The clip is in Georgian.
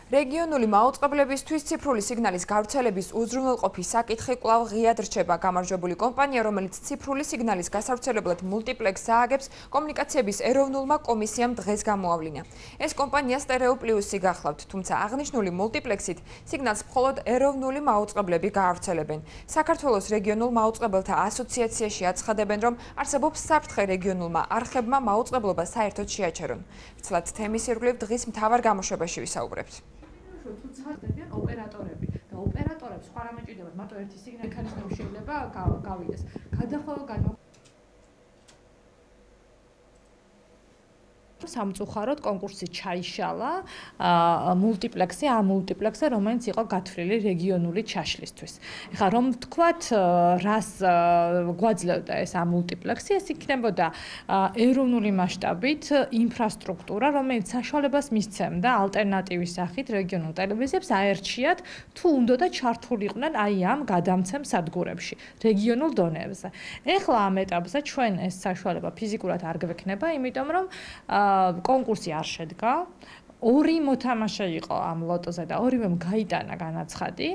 რეგიონული მაუწყებლებისთვის ციფრული სიგნალის გავრცელების უზრუნველყოფის საკითხი კვლავ ღიად რჩება. გამარჯვებული კომპანია, რომელიც ციფრული სიგნალის გასავრცელებლად მულტიპლექსს ააგებს, კომუნიკაციების ეროვნულმა კომისიამ დღეს გამოავლინა. ეს კომპანია სტერეო პლუსი გახლავთ, თუმცა აღნიშნული მულტიპლექსით სიგნალს მხოლოდ ეროვნული მაუწყებლები გაავრცელებენ. საქართველოს რეგიონულ მაუწყებელთა ასოციაციაში აცხადებენ, რომ არსებობს საფრთხე რეგიონულმა არხებმა მაუწყებლობა საერთოდ შეაჩერონ. ვრცლად თემის ირგვლივ დღის მთავარ გამოშვებაში ვისაუბრებთ. თუ ცხადდებიან ოპერატორები და ოპერატორებს სხვა რამე ჭირდებათ, მარტო ერთი სიგნალი მექანიზმები შეიძლება გავიდეს. გადახოვო სამწუხაროდ კონკურსი ჩაიშალა მულტიპლექსი, მულტიპლექსზე, რომელიც იყო გათვლილი რეგიონული ჩაშლისთვის. ეხლა რომ ვთქვათ, რას გვაძლევდა ეს მულტიპლექსი, ეს იქნებოდა ეროვნული მასშტაბით ინფრასტრუქტურა, რომელიც საშუალებას მისცემდა ალტერნატივის სახით რეგიონულ ტელევიზიებს აერჩიათ, თუ უნდოდა ჩართულიყვნენ აი ამ გადამცემ სადგურებში, რეგიონულ დონეებზე. ეხლა ამ ეტაპზე ჩვენ ეს საშუალება ფიზიკურად არ გვექნება, იმიტომ რომ კონკურსი არ შედგა. ორი მოთამაშე იყო ამ ლოტოზე და ორივემ გაიტანა განაცხადი.